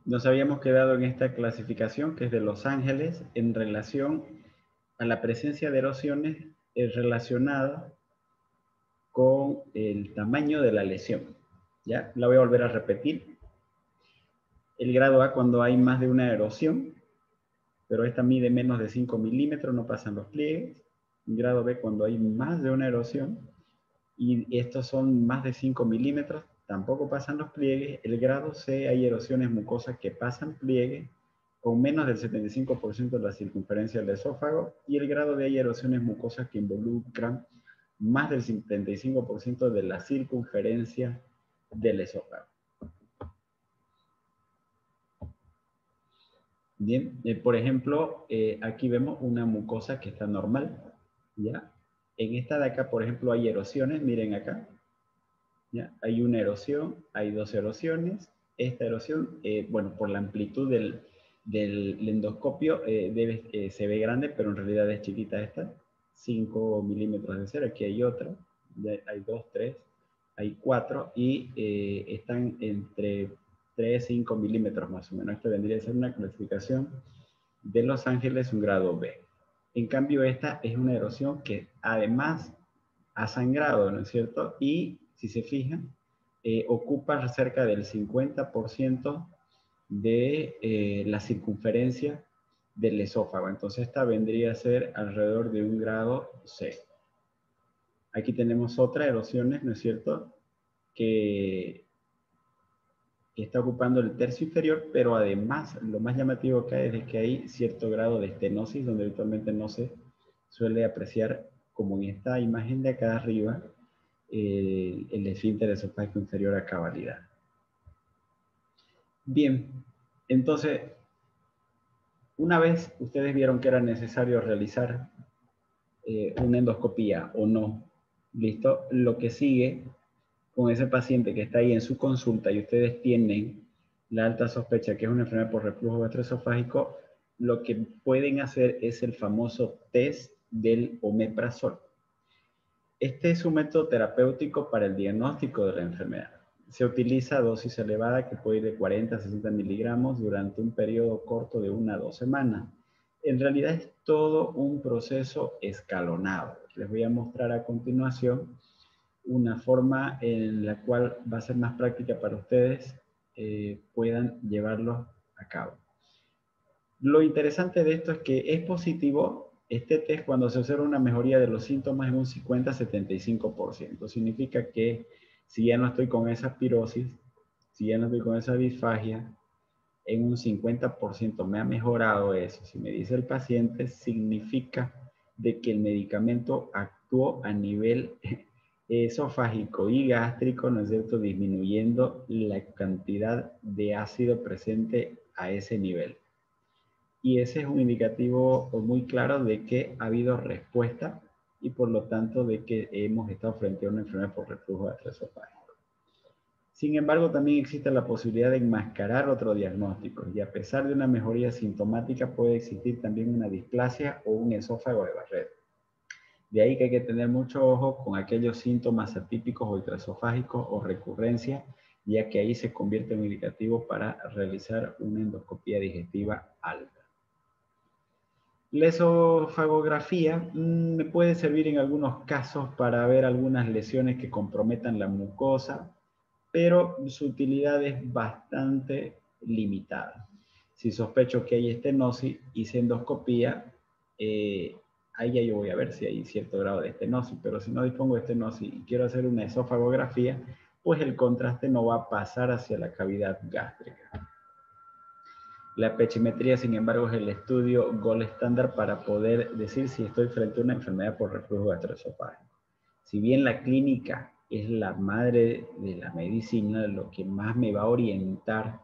Nos habíamos quedado en esta clasificación que es de Los Ángeles en relación a la presencia de erosiones relacionada con el tamaño de la lesión. ¿Ya? La voy a volver a repetir. El grado A cuando hay más de una erosión, pero esta mide menos de 5 milímetros, no pasan los pliegues. Grado B cuando hay más de una erosión, y estos son más de 5 milímetros, tampoco pasan los pliegues. El grado C hay erosiones mucosas que pasan pliegue con menos del 75% de la circunferencia del esófago, y el grado D hay erosiones mucosas que involucran más del 75% de la circunferencia del esófago. Bien, por ejemplo, aquí vemos una mucosa que está normal, ¿ya? En esta de acá, por ejemplo, hay erosiones, miren acá, ¿ya? Hay una erosión, hay dos erosiones. Esta erosión, bueno, por la amplitud del endoscopio, se ve grande, pero en realidad es chiquita esta, 5 milímetros de cero. Aquí hay otra, hay 2, 3, hay 4, y están entre 3, 5 milímetros más o menos. Esta vendría a ser una clasificación de Los Ángeles, un grado B. En cambio, esta es una erosión que además ha sangrado, ¿no es cierto? Y si se fijan, ocupa cerca del 50% de la circunferencia del esófago. Entonces esta vendría a ser alrededor de un grado C. Aquí tenemos otras erosiones, ¿no es cierto? Que está ocupando el tercio inferior, pero además lo más llamativo acá es de que hay cierto grado de estenosis, donde habitualmente no se suele apreciar, como en esta imagen de acá arriba, el esfínter esofágico inferior a cabalidad. Bien, entonces, una vez ustedes vieron que era necesario realizar una endoscopía o no, listo, lo que sigue con ese paciente que está ahí en su consulta y ustedes tienen la alta sospecha que es una enfermedad por reflujo gastroesofágico, lo que pueden hacer es el famoso test del omeprazol. Este es un método terapéutico para el diagnóstico de la enfermedad. Se utiliza a dosis elevada que puede ir de 40 a 60 miligramos durante un periodo corto de 1 a 2 semanas. En realidad es todo un proceso escalonado. Les voy a mostrar a continuación una forma en la cual va a ser más práctica para ustedes puedan llevarlo a cabo. Lo interesante de esto es que es positivo este test cuando se observa una mejoría de los síntomas en un 50-75%. Significa que si ya no estoy con esa pirosis, si ya no estoy con esa disfagia, en un 50% me ha mejorado eso. Si me dice el paciente, significa de que el medicamento actuó a nivel esofágico y gástrico, ¿no es cierto?, disminuyendo la cantidad de ácido presente a ese nivel. Y ese es un indicativo muy claro de que ha habido respuesta y por lo tanto de que hemos estado frente a una enfermedad por reflujo gastroesofágico. Sin embargo, también existe la posibilidad de enmascarar otro diagnóstico y a pesar de una mejoría sintomática puede existir también una displasia o un esófago de Barrett. De ahí que hay que tener mucho ojo con aquellos síntomas atípicos o ultraesofágicos o recurrencia, ya que ahí se convierte en un indicativo para realizar una endoscopía digestiva alta. La esofagografía me puede servir en algunos casos para ver algunas lesiones que comprometan la mucosa, pero su utilidad es bastante limitada. Si sospecho que hay estenosis, hice endoscopía, ahí ya yo voy a ver si hay cierto grado de estenosis, pero si no dispongo de estenosis y quiero hacer una esofagografía, pues el contraste no va a pasar hacia la cavidad gástrica. La pechimetría, sin embargo, es el estudio gold estándar para poder decir si estoy frente a una enfermedad por reflujo gastroesofágico. Si bien la clínica es la madre de la medicina, lo que más me va a orientar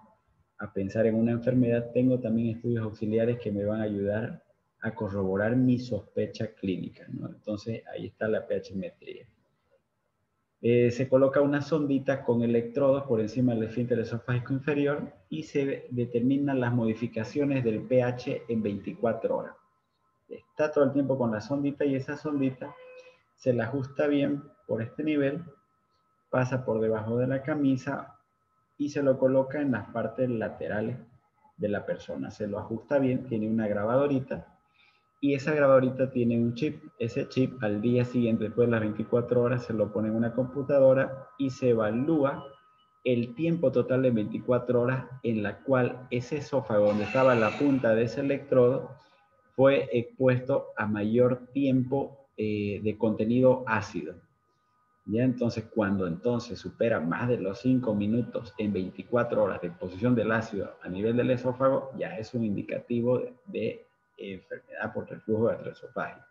a pensar en una enfermedad, tengo también estudios auxiliares que me van a ayudar a corroborar mi sospecha clínica, ¿no? Entonces, ahí está la pechimetría. Se coloca una sondita con electrodos por encima del esfínter esofágico inferior y se determinan las modificaciones del pH en 24 horas. Está todo el tiempo con la sondita y esa sondita se la ajusta bien por este nivel, pasa por debajo de la camisa y se lo coloca en las partes laterales de la persona. Se lo ajusta bien, tiene una grabadorita y esa grabadorita tiene un chip. Ese chip al día siguiente, después de las 24 horas, se lo pone en una computadora y se evalúa el tiempo total de 24 horas en la cual ese esófago donde estaba la punta de ese electrodo fue expuesto a mayor tiempo de contenido ácido. Ya entonces, cuando entonces supera más de los 5 minutos en 24 horas de exposición del ácido a nivel del esófago, ya es un indicativo de enfermedad por reflujo gastroesofágico.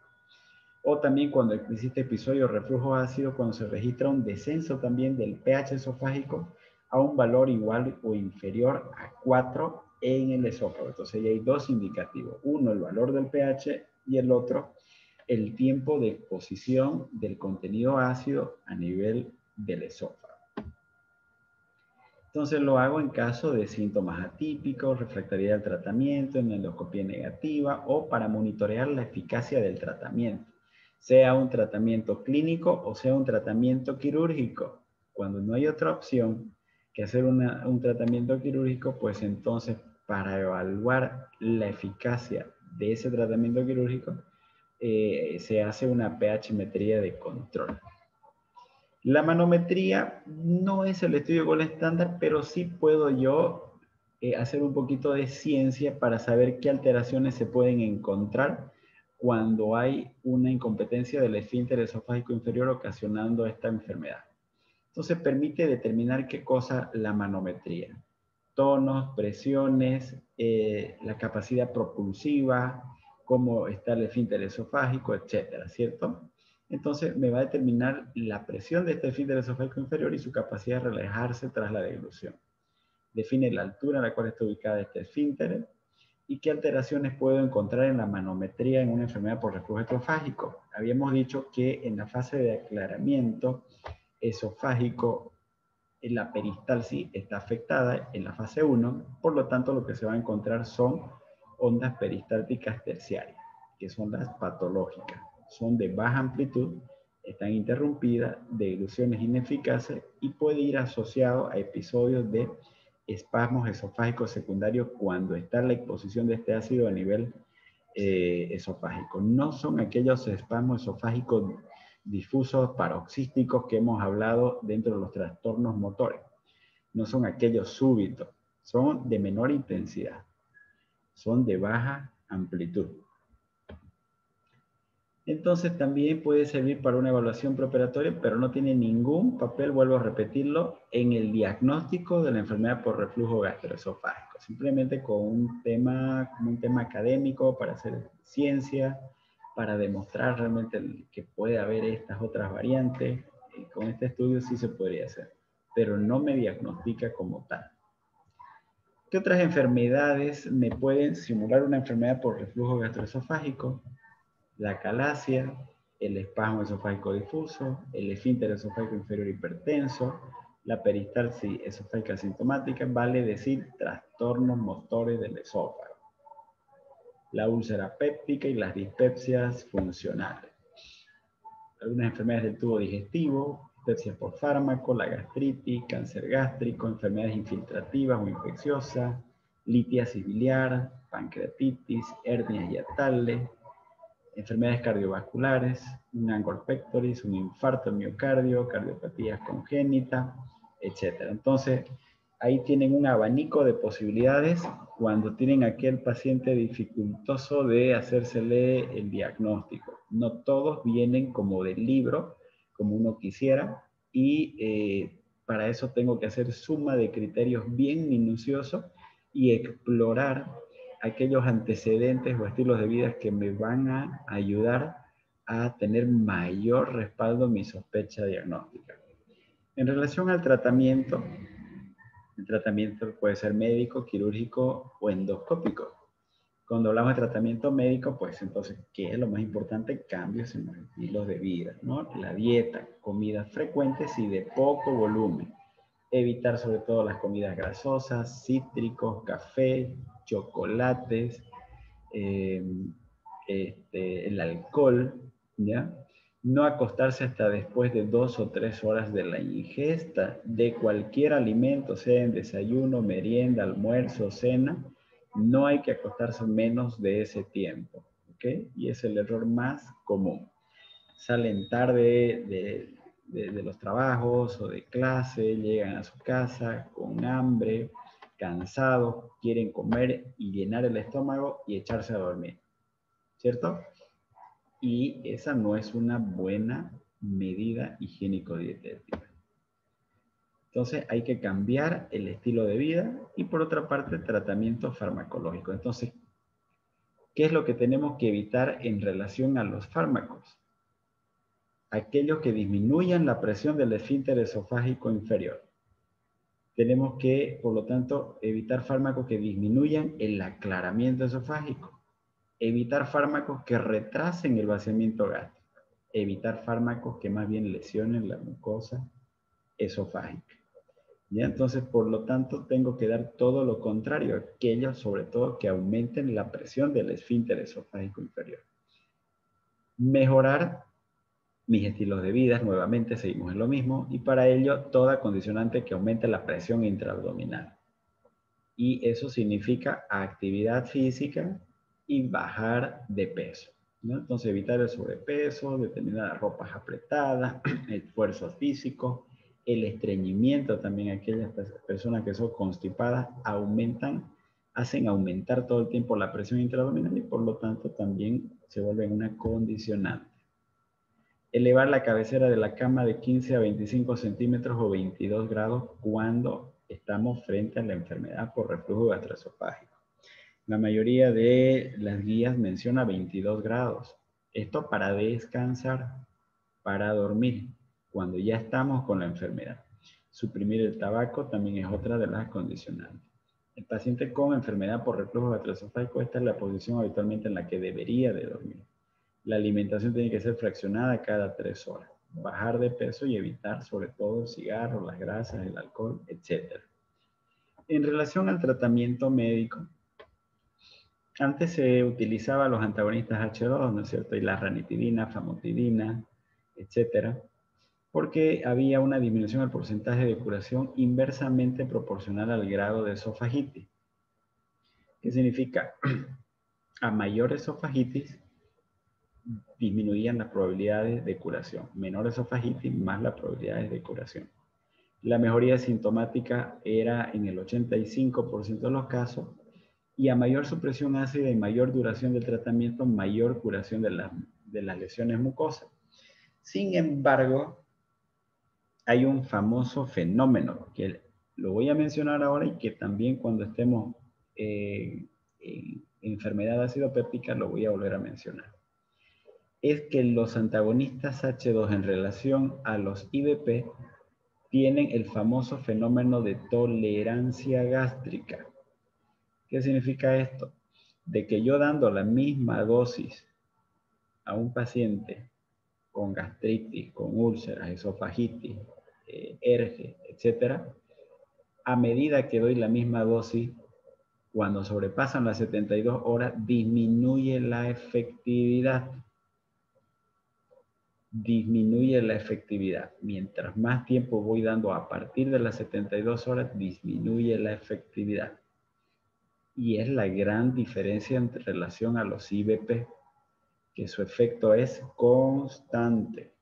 O también cuando existe episodio de reflujo ácido, cuando se registra un descenso también del pH esofágico a un valor igual o inferior a 4 en el esófago. Entonces ya hay dos indicativos. Uno, el valor del pH, y el otro, el tiempo de exposición del contenido ácido a nivel del esófago. Entonces lo hago en caso de síntomas atípicos, refractaria al tratamiento, en endoscopía negativa o para monitorear la eficacia del tratamiento, sea un tratamiento clínico o sea un tratamiento quirúrgico. Cuando no hay otra opción que hacer un tratamiento quirúrgico, pues entonces para evaluar la eficacia de ese tratamiento quirúrgico, se hace una pH-metría de control. La manometría no es el estudio gold estándar, pero sí puedo yo hacer un poquito de ciencia para saber qué alteraciones se pueden encontrar cuando hay una incompetencia del esfínter esofágico inferior ocasionando esta enfermedad. Entonces permite determinar qué cosa la manometría. Tonos, presiones, la capacidad propulsiva, cómo está el esfínter esofágico, etcétera, ¿cierto? Entonces me va a determinar la presión de este esfínter esofágico inferior y su capacidad de relajarse tras la deglución. Define la altura en la cual está ubicada este esfínter y qué alteraciones puedo encontrar en la manometría en una enfermedad por reflujo esofágico. Habíamos dicho que en la fase de aclaramiento esofágico la peristalsis está afectada en la fase 1, por lo tanto lo que se va a encontrar son ondas peristálticas terciarias, que son las patológicas. Son de baja amplitud, están interrumpidas, de ilusiones ineficaces y puede ir asociado a episodios de espasmos esofágicos secundarios cuando está la exposición de este ácido a nivel esofágico. No son aquellos espasmos esofágicos difusos paroxísticos que hemos hablado dentro de los trastornos motores. No son aquellos súbitos, son de menor intensidad, son de baja amplitud. Entonces también puede servir para una evaluación preoperatoria, pero no tiene ningún papel, vuelvo a repetirlo, en el diagnóstico de la enfermedad por reflujo gastroesofágico. Simplemente con un tema académico para hacer ciencia, para demostrar realmente que puede haber estas otras variantes. Con este estudio sí se podría hacer, pero no me diagnostica como tal. ¿Qué otras enfermedades me pueden simular una enfermedad por reflujo gastroesofágico? La calasia, el espasmo esofágico difuso, el esfínter esofágico inferior hipertenso, la peristalsis esofágica asintomática, vale decir trastornos motores del esófago, la úlcera péptica y las dispepsias funcionales. Algunas enfermedades del tubo digestivo, dispepsia por fármaco, la gastritis, cáncer gástrico, enfermedades infiltrativas o infecciosas, litiasis biliar, pancreatitis, hernias hiatales, enfermedades cardiovasculares, un angor pectoris, un infarto miocardio, cardiopatías congénitas, etc. Entonces, ahí tienen un abanico de posibilidades cuando tienen aquel paciente dificultoso de hacérsele el diagnóstico. No todos vienen como del libro, como uno quisiera, y para eso tengo que hacer suma de criterios bien minuciosos y explorar aquellos antecedentes o estilos de vida que me van a ayudar a tener mayor respaldo en mi sospecha diagnóstica. En relación al tratamiento, el tratamiento puede ser médico, quirúrgico o endoscópico. Cuando hablamos de tratamiento médico, pues entonces, ¿qué es lo más importante? Cambios en los estilos de vida, ¿no? La dieta, comidas frecuentes y de poco volumen. Evitar sobre todo las comidas grasosas, cítricos, café, chocolates, el alcohol, ¿ya? No acostarse hasta después de 2 o 3 horas de la ingesta de cualquier alimento, sea en desayuno, merienda, almuerzo, cena, No hay que acostarse menos de ese tiempo, ¿ok? Y es el error más común. Salen tarde de los trabajos o de clase, llegan a su casa con hambre, cansados, quieren comer y llenar el estómago y echarse a dormir, ¿cierto? Y esa no es una buena medida higiénico-dietética. Entonces hay que cambiar el estilo de vida y por otra parte tratamiento farmacológico. Entonces, ¿qué es lo que tenemos que evitar en relación a los fármacos? Aquellos que disminuyan la presión del esfínter esofágico inferior. Tenemos que, por lo tanto, evitar fármacos que disminuyan el aclaramiento esofágico. Evitar fármacos que retrasen el vaciamiento gástrico. Evitar fármacos que más bien lesionen la mucosa esofágica. ¿Ya? Entonces, por lo tanto, tengo que dar todo lo contrario, aquellos sobre todo que aumenten la presión del esfínter esofágico inferior. Mejorar mis estilos de vida, nuevamente seguimos en lo mismo, y para ello toda condicionante que aumente la presión intraabdominal. Y eso significa actividad física y bajar de peso, ¿no? Entonces evitar el sobrepeso, determinadas ropas apretadas, esfuerzos físicos, el estreñimiento también, aquellas personas que son constipadas hacen aumentar todo el tiempo la presión intraabdominal y por lo tanto también se vuelven una condicionante. Elevar la cabecera de la cama de 15 a 25 centímetros o 22 grados cuando estamos frente a la enfermedad por reflujo gastroesofágico. La mayoría de las guías menciona 22 grados. Esto para descansar, para dormir, cuando ya estamos con la enfermedad. Suprimir el tabaco también es otra de las condicionantes. El paciente con enfermedad por reflujo gastroesofágico, esta es la posición habitualmente en la que debería de dormir. La alimentación tiene que ser fraccionada cada 3 horas. Bajar de peso y evitar sobre todo el cigarro, las grasas, el alcohol, etc. En relación al tratamiento médico, antes se utilizaban los antagonistas H2, ¿no es cierto? Y la ranitidina, famotidina, etc. Porque había una disminución del porcentaje de curación inversamente proporcional al grado de esofagitis. ¿Qué significa? A mayor esofagitis, disminuían las probabilidades de curación. Menor esofagitis, más las probabilidades de curación. La mejoría sintomática era en el 85% de los casos y a mayor supresión ácida y mayor duración del tratamiento, mayor curación de las lesiones mucosas. Sin embargo, hay un famoso fenómeno que lo voy a mencionar ahora y que también cuando estemos en enfermedad ácido péptica lo voy a volver a mencionar. Es que los antagonistas H2 en relación a los IBP tienen el famoso fenómeno de tolerancia gástrica. ¿Qué significa esto? De que yo dando la misma dosis a un paciente con gastritis, con úlceras, esofagitis, ERGE, etc., a medida que doy la misma dosis, cuando sobrepasan las 72 horas, disminuye la efectividad. Disminuye la efectividad. Mientras más tiempo voy dando a partir de las 72 horas, disminuye la efectividad. Y es la gran diferencia en relación a los IBP, que su efecto es constante.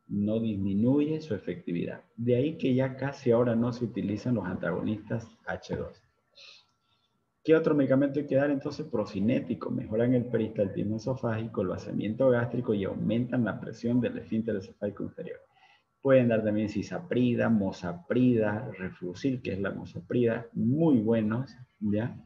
No disminuye su efectividad. De ahí que ya casi ahora no se utilizan los antagonistas H2. ¿Qué otro medicamento hay que dar? Entonces, procinético. Mejoran el peristaltismo esofágico, el vaciamiento gástrico y aumentan la presión del esfínter esofágico inferior. Pueden dar también cisaprida, mosaprida, refluxil, que es la mosaprida, muy buenos, ¿ya?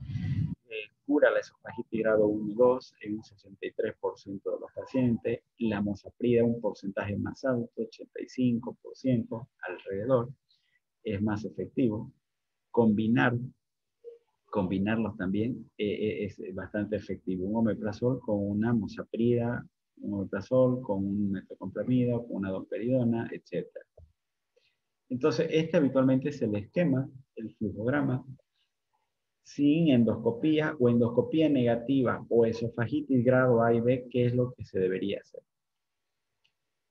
Cura la esofagitis grado 1 y 2 en un 63% de los pacientes. La mosaprida, un porcentaje más alto, 85% alrededor, es más efectivo. Combinarlos también es bastante efectivo. Un omeprazol con una mosaprida, un omeprazol con un metoclopramida, con una domperidona, etc. Entonces, este habitualmente es el esquema, el flujograma, sin endoscopía o endoscopía negativa o esofagitis grado A y B, ¿qué es lo que se debería hacer?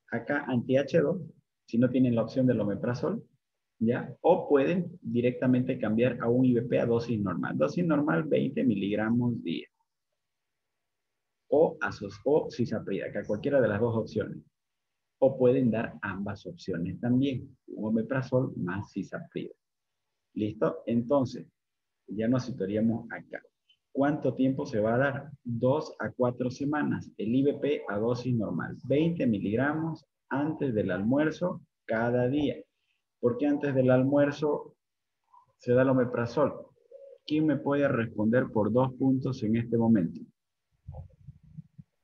Acá, anti-H2, si no tienen la opción del omeprazol, ¿ya? O pueden directamente cambiar a un IVP a dosis normal. Dosis normal, 20 miligramos día. O cisaprida, que a cualquiera de las dos opciones. O pueden dar ambas opciones también. Un omeprazol más cisaprida. ¿Listo? Entonces, ya nos situaríamos acá. ¿Cuánto tiempo se va a dar? 2 a 4 semanas. El IVP a dosis normal. 20 miligramos antes del almuerzo cada día. ¿Por qué antes del almuerzo se da el omeprazol? ¿Quién me puede responder por 2 puntos en este momento?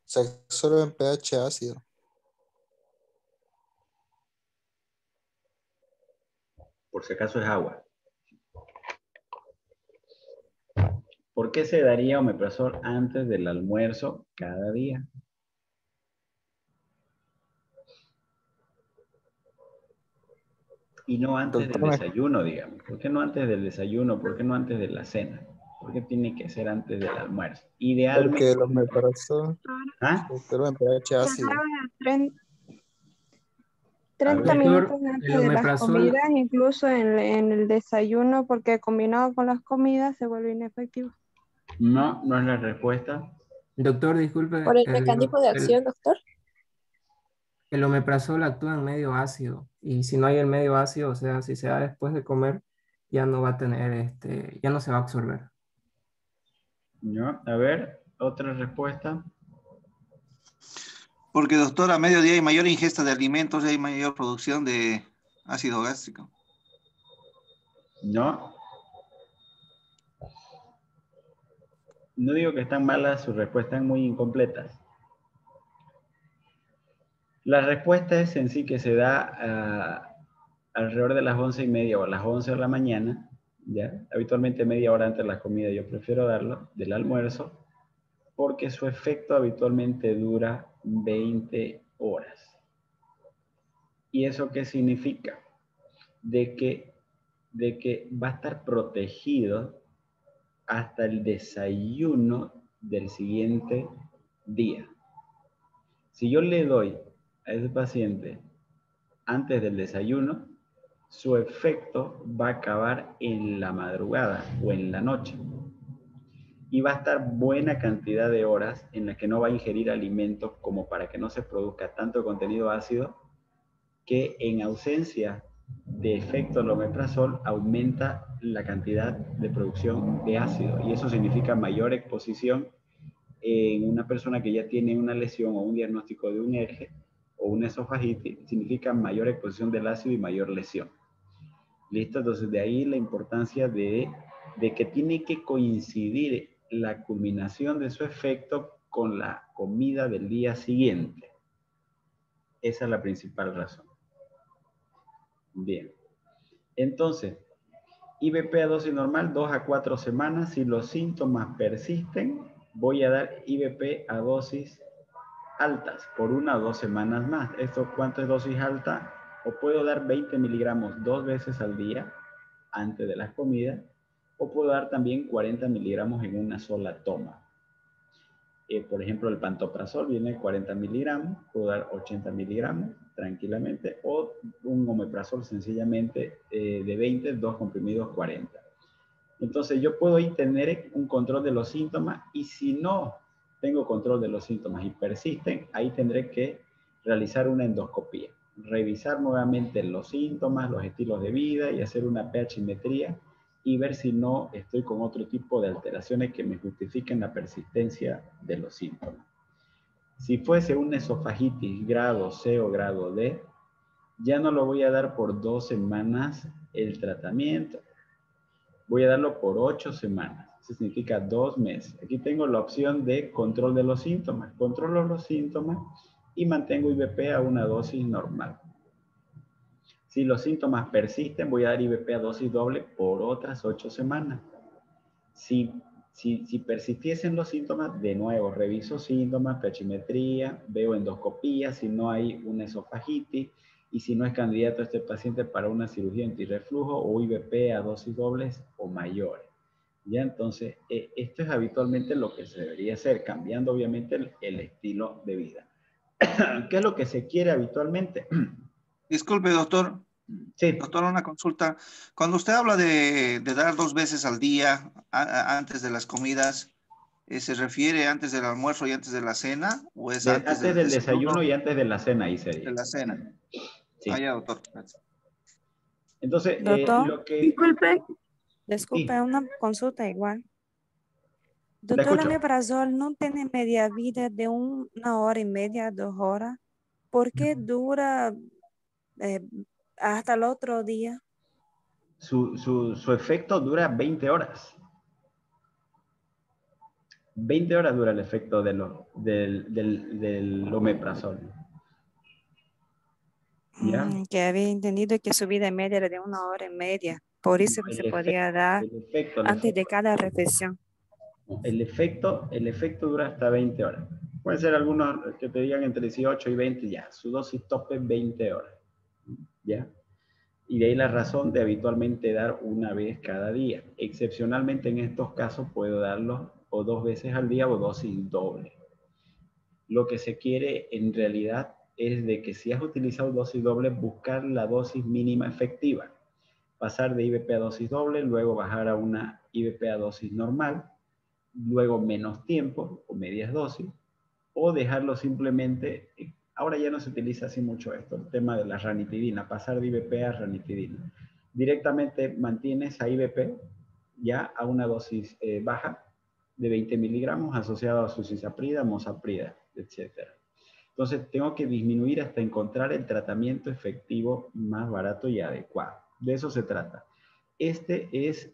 Se absorbe en pH ácido. Por si acaso es agua. ¿Por qué se daría omeprazol antes del almuerzo cada día? Y no antes del Doctor, desayuno, digamos. ¿Por qué no antes del desayuno? ¿Por qué no antes de la cena? ¿Por qué tiene que ser antes del almuerzo? porque Idealmente. el omeprazol ¿Ah? se absorbe en pH ácido. 30 ver, minutos Doctor, antes el de las omeprazol, comidas, incluso en el desayuno, porque combinado con las comidas se vuelve inefectivo. no, no es la respuesta. doctor, Por disculpe, el mecanismo de acción, doctor. el omeprazol actúa en medio ácido y si no hay el medio ácido, o sea, si se da después de comer, ya no va a tener, ya no se va a absorber. ¿No? A ver, otra respuesta. Porque, doctor, a mediodía hay mayor ingesta de alimentos y hay mayor producción de ácido gástrico. No. No digo que están malas, sus respuestas están muy incompletas. La respuesta es en sí que se da alrededor de las 11:30 o a las 11 de la mañana, ¿ya? Habitualmente media hora antes de la comida yo prefiero darlo, del almuerzo, porque su efecto habitualmente dura 20 horas. ¿Y eso qué significa? De que va a estar protegido hasta el desayuno del siguiente día. Si yo le doy a ese paciente antes del desayuno, su efecto va a acabar en la madrugada o en la noche. Y va a estar buena cantidad de horas en las que no va a ingerir alimentos como para que no se produzca tanto contenido ácido, que en ausencia de efecto del omeprazol aumenta la cantidad de producción de ácido. Y eso significa mayor exposición en una persona que ya tiene una lesión o un diagnóstico de un ERGE o una esofagitis, significa mayor exposición del ácido y mayor lesión. ¿Listo? Entonces, de ahí la importancia de que tiene que coincidir la culminación de su efecto con la comida del día siguiente. Esa es la principal razón. Bien. Entonces, IVP a dosis normal, 2 a 4 semanas. Si los síntomas persisten, voy a dar IVP a dosis altas por 1 o 2 semanas más. ¿Esto cuánto es dosis alta? O puedo dar 20 miligramos 2 veces al día antes de las comidas, o puedo dar también 40 miligramos en una sola toma. Por ejemplo, el pantoprazol viene 40 miligramos, puedo dar 80 miligramos tranquilamente, o un omeprazol sencillamente de 20, 2 comprimidos 40. Entonces yo puedo ahí tener un control de los síntomas, y si no tengo control de los síntomas y persisten, ahí tendré que realizar una endoscopía, revisar nuevamente los síntomas, los estilos de vida y hacer una pH-metría y ver si no estoy con otro tipo de alteraciones que me justifiquen la persistencia de los síntomas. Si fuese una esofagitis grado C o grado D, ya no lo voy a dar por 2 semanas el tratamiento. Voy a darlo por 8 semanas. Eso significa 2 meses. Aquí tengo la opción de control de los síntomas. Controlo los síntomas y mantengo IVP a una dosis normal. Si los síntomas persisten, voy a dar IVP a dosis doble por otras 8 semanas. Si persistiesen los síntomas, de nuevo, reviso síntomas, pH-metría, veo endoscopía, si no hay una esofagitis, y si no es candidato este paciente para una cirugía antirreflujo o IVP a dosis dobles o mayores. Ya, entonces, esto es habitualmente lo que se debería hacer, cambiando obviamente el estilo de vida. ¿Qué es lo que se quiere habitualmente? Disculpe, doctor. Sí, Doctor, una consulta. Cuando usted habla de dar 2 veces al día antes de las comidas, ¿se refiere antes del almuerzo y antes de la cena o es antes antes del del desayuno desayuno y antes de la cena, ahí de sería. la cena? Sí. Ah, ya, doctor. Entonces, Doctor, lo que... Disculpe, disculpe, Sí, una consulta igual. la Doctor, el escucho. omeprazol no tiene media vida de 1 hora y media, 2 horas. ¿Por qué dura eh, hasta el otro día? Su efecto dura 20 horas. 20 horas dura el efecto del omeprazol. ¿Ya? Que había entendido que su vida media era de 1 hora y media. Por eso que se El efecto, podía dar el efecto, el antes de efecto. cada reflexión. El efecto dura hasta 20 horas. Pueden ser algunos que te digan entre 18 y 20, ya. Su dosis tope 20 horas. ¿Ya? Y de ahí la razón de habitualmente dar una vez cada día. Excepcionalmente en estos casos puedo darlo o 2 veces al día o dosis doble. Lo que se quiere en realidad es de que si has utilizado dosis doble, buscar la dosis mínima efectiva. Pasar de IVP a dosis doble, luego bajar a una IVP a dosis normal, luego menos tiempo o medias dosis, o dejarlo simplemente, ahora ya no se utiliza así mucho esto, el tema de la ranitidina, pasar de IVP a ranitidina. Directamente mantienes a IVP ya a una dosis baja de 20 miligramos asociado a sucisaprida, mosaprida, etc. Entonces tengo que disminuir hasta encontrar el tratamiento efectivo más barato y adecuado. De eso se trata. Este es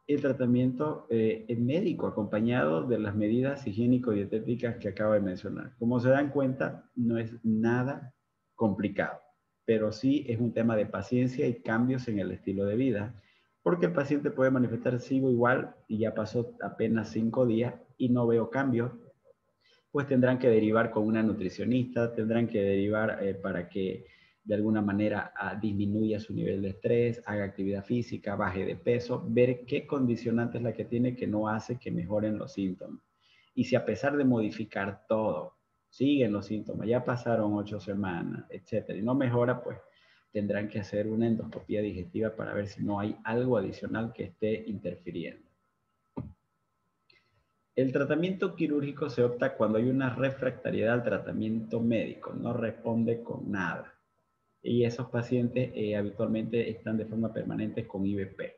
el tratamiento médico acompañado de las medidas higiénico-dietéticas que acabo de mencionar. Como se dan cuenta, no es nada complicado, pero sí es un tema de paciencia y cambios en el estilo de vida, porque el paciente puede manifestar sigo igual y ya pasó apenas 5 días y no veo cambios, pues tendrán que derivar con una nutricionista, tendrán que derivar para que de alguna manera disminuya su nivel de estrés, haga actividad física, baje de peso, ver qué condicionante es la que tiene que no hace que mejoren los síntomas. Y si a pesar de modificar todo, siguen los síntomas, ya pasaron 8 semanas, etcétera, y no mejora, pues tendrán que hacer una endoscopía digestiva para ver si no hay algo adicional que esté interfiriendo. El tratamiento quirúrgico se opta cuando hay una refractariedad al tratamiento médico, no responde con nada. Y esos pacientes habitualmente están de forma permanente con IVP.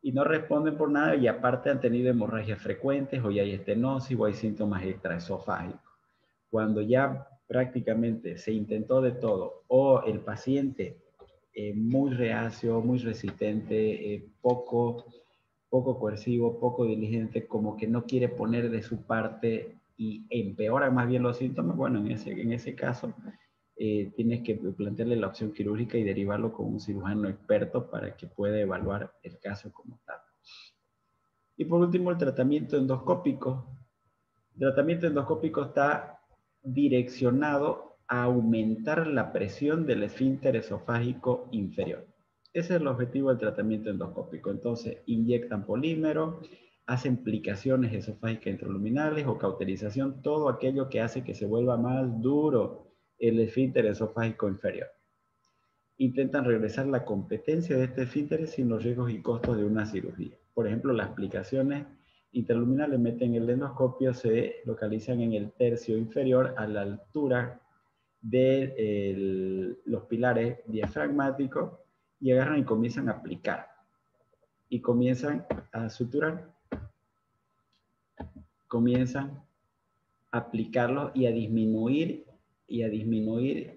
Y no responden por nada y aparte han tenido hemorragias frecuentes o ya hay estenosis o hay síntomas extraesofágicos. Cuando ya prácticamente se intentó de todo o el paciente muy reacio, muy resistente, poco coercivo, poco diligente, como que no quiere poner de su parte y empeora más bien los síntomas, bueno, en ese caso tienes que plantearle la opción quirúrgica y derivarlo con un cirujano experto para que pueda evaluar el caso como tal. Y por último, el tratamiento endoscópico. El tratamiento endoscópico está direccionado a aumentar la presión del esfínter esofágico inferior. Ese es el objetivo del tratamiento endoscópico. Entonces, inyectan polímero, hacen plicaciones esofágicas intraluminales o cauterización, todo aquello que hace que se vuelva más duro el esfínter esofágico inferior. Intentan regresar la competencia de este esfínter sin los riesgos y costos de una cirugía. Por ejemplo, las plicaciones intraluminales meten el endoscopio, se localizan en el tercio inferior a la altura de los pilares diafragmáticos y agarran y comienzan a aplicar. Y comienzan a suturar. Comienzan a aplicarlos y a disminuir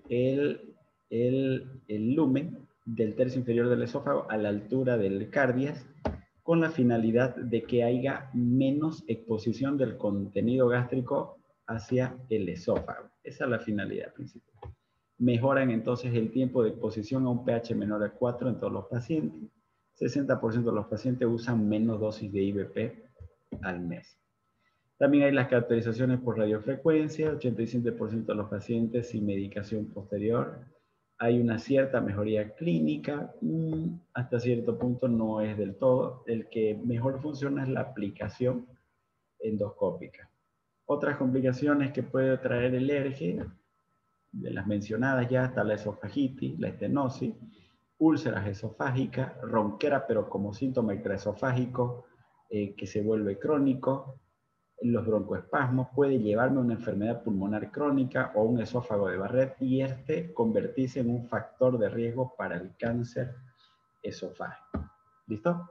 el lumen del tercio inferior del esófago a la altura del cardias con la finalidad de que haya menos exposición del contenido gástrico hacia el esófago. Esa es la finalidad principal. Mejoran entonces el tiempo de exposición a un pH menor a 4 en todos los pacientes. 60% de los pacientes usan menos dosis de IVP al mes. También hay las caracterizaciones por radiofrecuencia, 87% de los pacientes sin medicación posterior. Hay una cierta mejoría clínica, hasta cierto punto no es del todo. El que mejor funciona es la aplicación endoscópica. Otras complicaciones que puede traer el ERGE, de las mencionadas ya, está la esofagitis, la estenosis, úlceras esofágicas, ronquera, pero como síntoma extraesofágico que se vuelve crónico, los broncoespasmos, puede llevarme a una enfermedad pulmonar crónica o un esófago de Barrett y convertirse en un factor de riesgo para el cáncer esofágico. ¿Listo?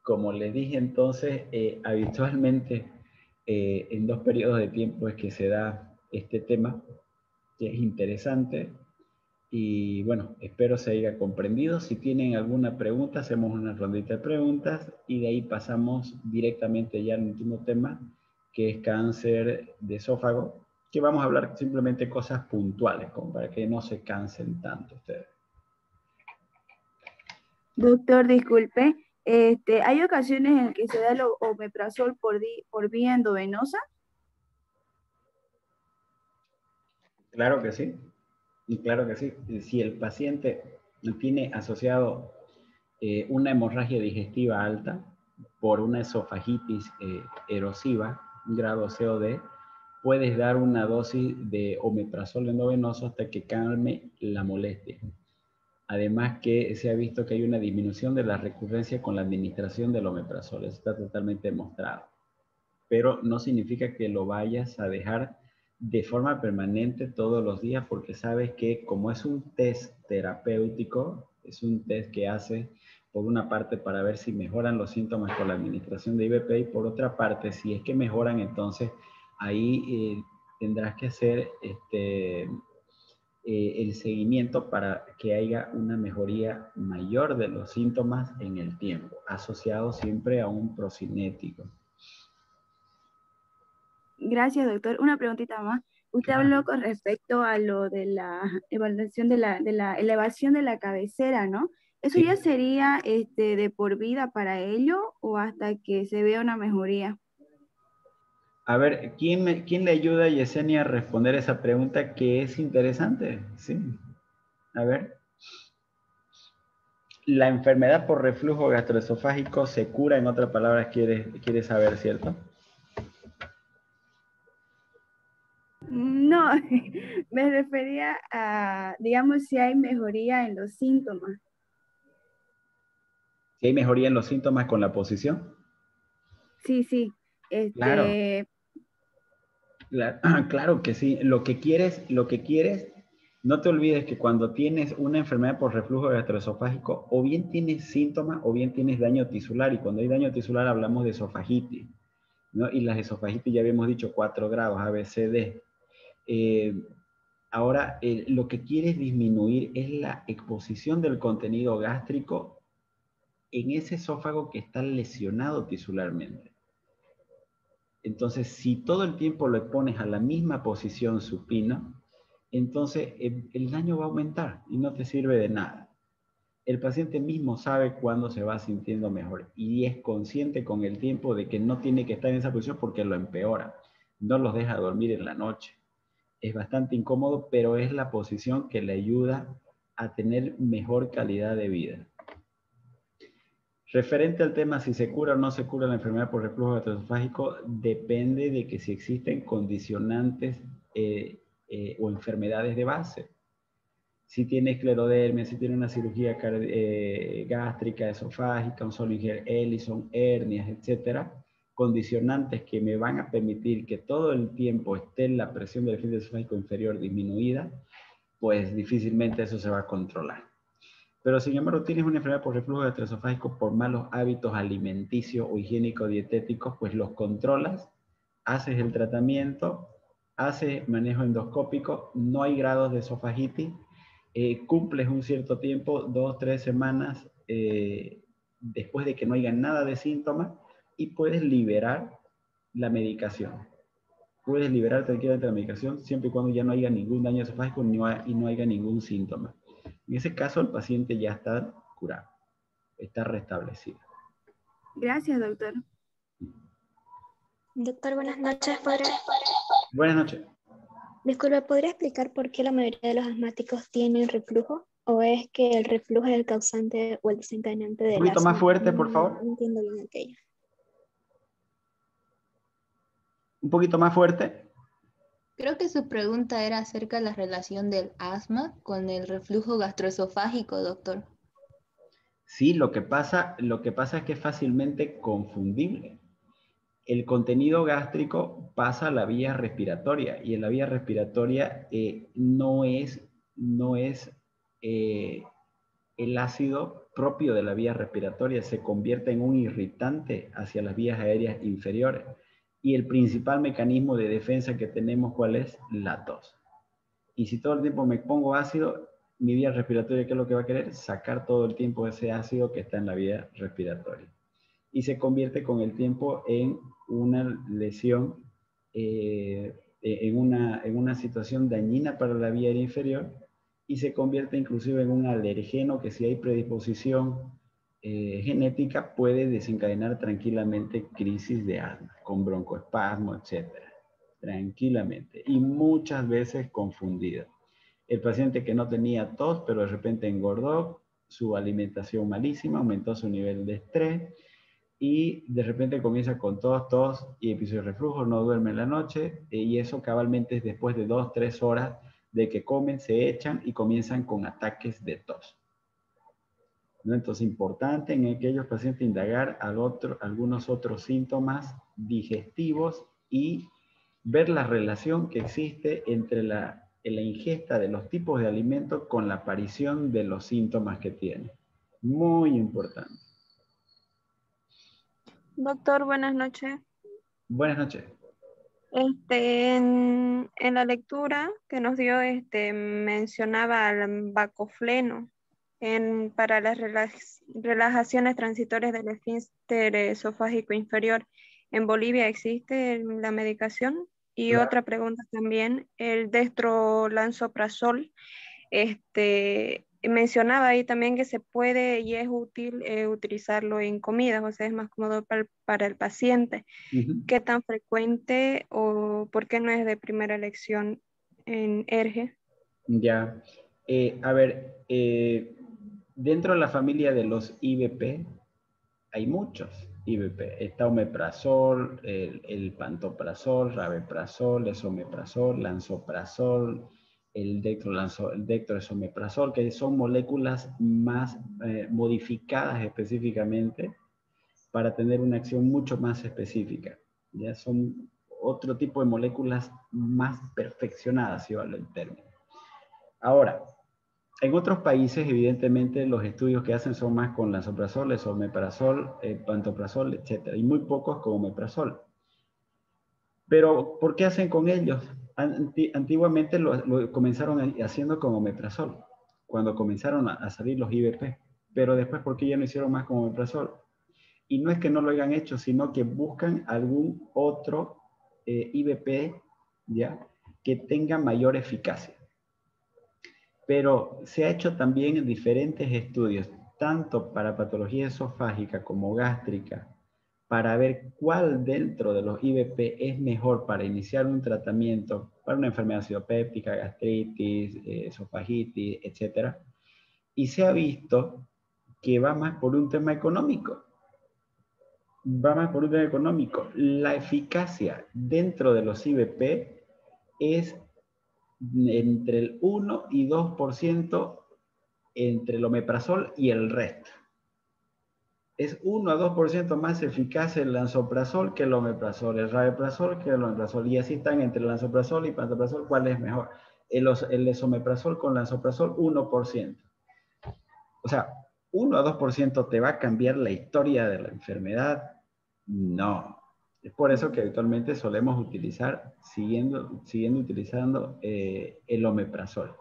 Como les dije entonces, habitualmente en 2 periodos de tiempo es que se da este tema, que es interesante. Y bueno, espero se haya comprendido. Si tienen alguna pregunta, hacemos una rondita de preguntas y de ahí pasamos directamente ya al último tema, que es cáncer de esófago, que vamos a hablar simplemente cosas puntuales, como para que no se cansen tanto ustedes. Doctor, disculpe, ¿hay ocasiones en que se da el omeprazol por vía endovenosa? Claro que sí. Y claro que sí, si el paciente tiene asociado una hemorragia digestiva alta por una esofagitis erosiva, grado COD, puedes dar una dosis de omeprazol endovenoso hasta que calme la molestia. Además que se ha visto que hay una disminución de la recurrencia con la administración del omeprazol, eso está totalmente demostrado. Pero no significa que lo vayas a dejar de forma permanente todos los días, porque sabes que como es un test terapéutico, es un test que hace por una parte para ver si mejoran los síntomas con la administración de IVP y por otra parte, si es que mejoran, entonces ahí tendrás que hacer el seguimiento para que haya una mejoría mayor de los síntomas en el tiempo, asociado siempre a un procinético. Gracias, doctor. Una preguntita más. Usted habló con respecto a lo de la evaluación de la elevación de la cabecera, ¿no? ¿Eso Sí. ya sería de por vida para ello o hasta que se vea una mejoría? A ver, ¿quién le ayuda a Yesenia a responder esa pregunta que es interesante? Sí. A ver. La enfermedad por reflujo gastroesofágico se cura, en otras palabras, quieres saber, ¿cierto? No, me refería a, digamos, si hay mejoría en los síntomas. Si hay mejoría en los síntomas con la posición. Sí. Claro. Claro que sí. Lo que quieres, no te olvides que cuando tienes una enfermedad por reflujo gastroesofágico, o bien tienes síntomas o bien tienes daño tisular. Y cuando hay daño tisular hablamos de esofagitis, ¿no? Y las esofagitis ya habíamos dicho 4 grados, A, B, C, D. Ahora, lo que quieres disminuir es la exposición del contenido gástrico en ese esófago que está lesionado tisularmente. Entonces, si todo el tiempo lo pones a la misma posición supino, entonces el daño va a aumentar y no te sirve de nada. El paciente mismo sabe cuándo se va sintiendo mejor y es consciente con el tiempo de que no tiene que estar en esa posición porque lo empeora. No los deja dormir en la noche. Es bastante incómodo, pero es la posición que le ayuda a tener mejor calidad de vida. Referente al tema si se cura o no se cura la enfermedad por reflujo gastroesofágico, depende de que si existen condicionantes o enfermedades de base. Si tiene esclerodermia, si tiene una cirugía gástrica, esofágica, un Solinger Ellison, hernias, etcétera, condicionantes que me van a permitir que todo el tiempo esté la presión del esfínter esofágico inferior disminuida, pues difícilmente eso se va a controlar. Pero sin embargo tienes una enfermedad por reflujo gastroesofágico por malos hábitos alimenticios o higiénico-dietéticos, pues los controlas, haces el tratamiento, haces manejo endoscópico, no hay grados de esofagitis, cumples un cierto tiempo, 2, 3 semanas, después de que no haya nada de síntomas, y puedes liberar la medicación. Puedes liberar tranquilamente la medicación siempre y cuando ya no haya ningún daño esofágico y no haya ningún síntoma. En ese caso, el paciente ya está curado, está restablecido. Gracias, doctor. Doctor, buenas noches. Buenas noches. Disculpe, ¿podría explicar por qué la mayoría de los asmáticos tienen reflujo? ¿O es que el reflujo es el causante o el desencadenante del asma? Un poquito más fuerte, por favor. No entiendo bien aquello. Un poquito más fuerte. Creo que su pregunta era acerca de la relación del asma con el reflujo gastroesofágico, doctor. Sí, lo que pasa es que es fácilmente confundible. El contenido gástrico pasa a la vía respiratoria y en la vía respiratoria no es el ácido propio de la vía respiratoria, se convierte en un irritante hacia las vías aéreas inferiores. Y el principal mecanismo de defensa que tenemos, ¿cuál es? La tos. Y si todo el tiempo me pongo ácido, mi vía respiratoria, ¿qué es lo que va a querer? Sacar todo el tiempo ese ácido que está en la vía respiratoria. Y se convierte con el tiempo en una lesión, en una situación dañina para la vía aérea inferior, y se convierte inclusive en un alergeno que, si hay predisposición genética, puede desencadenar tranquilamente crisis de asma, con broncoespasmo, etc. Tranquilamente. Y muchas veces confundida. El paciente que no tenía tos, pero de repente engordó, su alimentación malísima, aumentó su nivel de estrés, y de repente comienza con tos y episodio de reflujo, no duerme en la noche, y eso cabalmente es después de 2-3 horas de que comen, se echan y comienzan con ataques de tos. ¿No? Entonces, importante en aquellos pacientes indagar algunos otros síntomas digestivos y ver la relación que existe entre la ingesta de los tipos de alimentos con la aparición de los síntomas que tiene. Muy importante. Doctor, buenas noches. Buenas noches. En la lectura que nos dio, mencionaba al bacofleno para las relajaciones transitorias del esfínter esofágico inferior. ¿En Bolivia existe la medicación? Y Claro. otra pregunta también, el destrolansoprazol, mencionaba ahí también que se puede y es útil utilizarlo en comidas, o sea, es más cómodo para el paciente. ¿Qué tan frecuente o por qué no es de primera elección en ERGE? Ya. A ver, dentro de la familia de los IBP hay muchos IBP. Está omeprazol, el pantoprazol, rabeprazol, esomeprazol, lansoprazol, el dextroesomeprazol, que son moléculas más modificadas específicamente para tener una acción mucho más específica. Ya son otro tipo de moléculas más perfeccionadas, si vale el término. Ahora, en otros países, evidentemente, los estudios que hacen son más con lansoprazol, esomeprazol, pantoprazol, etc. Y muy pocos con omeprazol. Pero, ¿por qué hacen con ellos? Antiguamente lo comenzaron haciendo con omeprazol, cuando comenzaron a salir los IBP. Pero después, ¿por qué ya no hicieron más con omeprazol? Y no es que no lo hayan hecho, sino que buscan algún otro IBP, ¿ya?, que tenga mayor eficacia. Pero se ha hecho también en diferentes estudios, tanto para patología esofágica como gástrica, para ver cuál dentro de los IBP es mejor para iniciar un tratamiento para una enfermedad acidopéptica, gastritis, esofagitis, etc. Y se ha visto que va más por un tema económico. La eficacia dentro de los IBP es entre el 1 y 2% entre el omeprazol y el resto. Es 1 a 2% más eficaz el lansoprazol que el omeprazol, el rabeprazol que el omeprazol, y así están entre el lansoprazol y pantoprazol, ¿cuál es mejor? El esomeprazol con lansoprazol, 1%. O sea, 1 a 2% te va a cambiar la historia de la enfermedad. No. Es por eso que habitualmente solemos utilizar, siguiendo utilizando el omeprazol.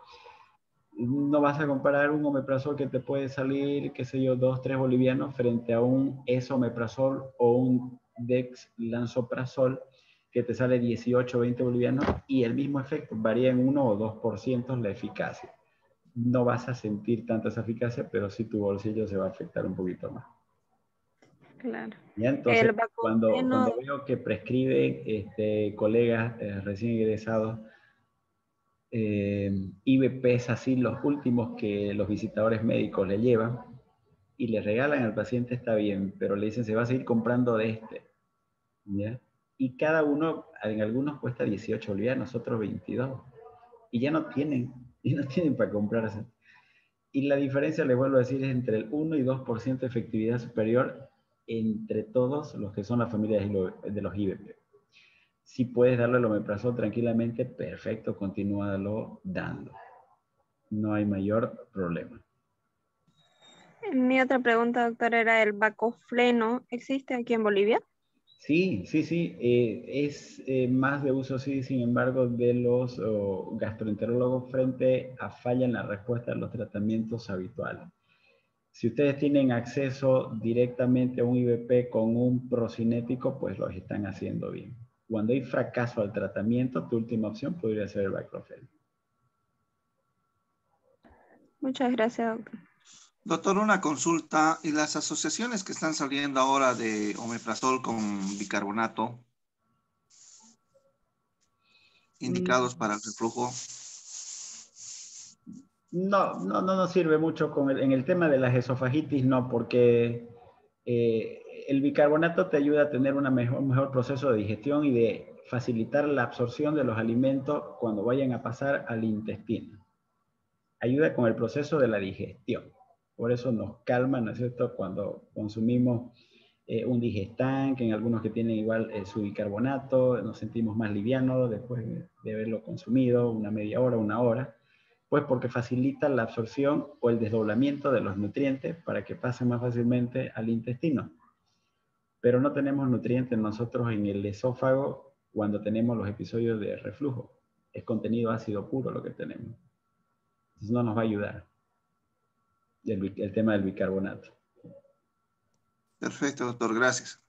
No vas a comparar un omeprazol que te puede salir, qué sé yo, 2-3 bolivianos frente a un esomeprazol o un dexlansoprazol que te sale 18-20 bolivianos y el mismo efecto, varía en 1 o 2% la eficacia. No vas a sentir tanta esa eficacia, pero sí tu bolsillo se va a afectar un poquito más. Claro. ¿Ya? Entonces, cuando veo que prescriben colegas recién egresados IBPs así, los últimos que los visitadores médicos le llevan y le regalan al paciente, está bien, pero le dicen se va a seguir comprando de este, ¿ya? Y cada uno, en algunos cuesta 18 bolivianos, otros 22. Y ya no tienen para comprarse. Y la diferencia, les vuelvo a decir, es entre el 1 y 2% de efectividad superior entre todos los que son las familias de los IBP. Si puedes darle el omeprazol tranquilamente, perfecto, continúalo dando. No hay mayor problema. Mi otra pregunta, doctor, era el bacofleno. ¿Existe aquí en Bolivia? Sí. Es más de uso, sí, sin embargo, de los gastroenterólogos frente a falla en la respuesta a los tratamientos habituales. Si ustedes tienen acceso directamente a un IBP con un procinético, pues los están haciendo bien. Cuando hay fracaso al tratamiento, tu última opción podría ser el baclofeno. Muchas gracias, doctor. Doctor, una consulta. ¿Y las asociaciones que están saliendo ahora de omeprazol con bicarbonato, indicados para el reflujo? No sirve mucho en el tema de las esofagitis, no, porque el bicarbonato te ayuda a tener un mejor proceso de digestión y de facilitar la absorción de los alimentos cuando vayan a pasar al intestino. Ayuda con el proceso de la digestión. Por eso nos calma, ¿no es cierto?, cuando consumimos un Digestán, que en algunos que tienen igual su bicarbonato, nos sentimos más livianos después de haberlo consumido, una media hora, una hora, pues porque facilita la absorción o el desdoblamiento de los nutrientes para que pasen más fácilmente al intestino. Pero no tenemos nutrientes nosotros en el esófago cuando tenemos los episodios de reflujo. Es contenido ácido puro lo que tenemos. Entonces no nos va a ayudar el tema del bicarbonato. Perfecto, doctor. Gracias.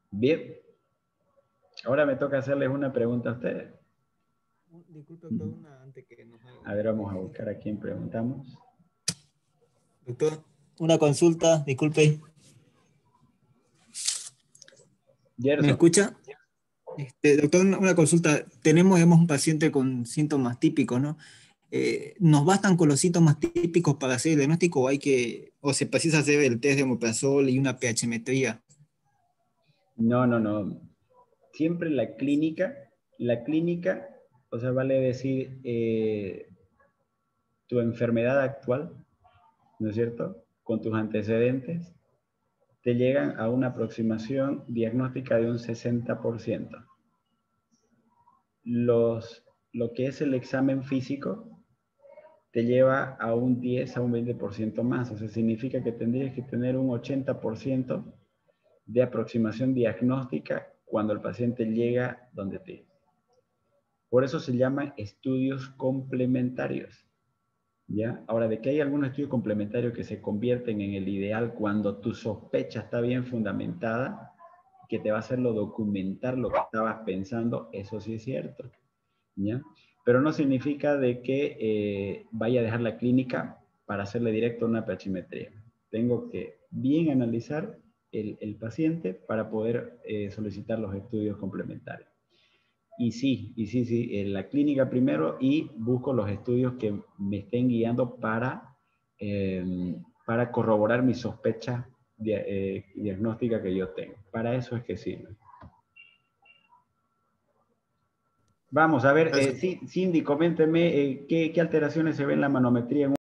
Bien. Ahora me toca hacerles una pregunta a ustedes. Disculpe, doctor, una antes que nos haga. A ver, vamos a buscar a quién preguntamos. Doctor, una consulta, disculpe. Gerson. ¿Me escucha? Doctor, una consulta. Hemos un paciente con síntomas típicos, ¿no? ¿Nos bastan con los síntomas típicos para hacer el diagnóstico o se precisa hacer el test de omeprazol y una pHmetría? No. Siempre la clínica, o sea, vale decir tu enfermedad actual, ¿no es cierto?, con tus antecedentes, te llegan a una aproximación diagnóstica de un 60%. Lo que es el examen físico te lleva a un 10 a un 20% más. O sea, significa que tendrías que tener un 80% de aproximación diagnóstica cuando el paciente llega donde ti. Por eso se llaman estudios complementarios. ¿Ya? Ahora, de que hay algunos estudios complementarios que se convierten en el ideal cuando tu sospecha está bien fundamentada, que te va a hacerlo documentar lo que estabas pensando, eso sí es cierto. ¿Ya? Pero no significa de que vaya a dejar la clínica para hacerle directo una pHmetría. Tengo que bien analizar el paciente para poder solicitar los estudios complementarios. Y sí, en la clínica primero y busco los estudios que me estén guiando para corroborar mi sospecha diagnóstica que yo tengo. Para eso es que sirve. Vamos a ver, Cindy, coménteme qué alteraciones se ven en la manometría en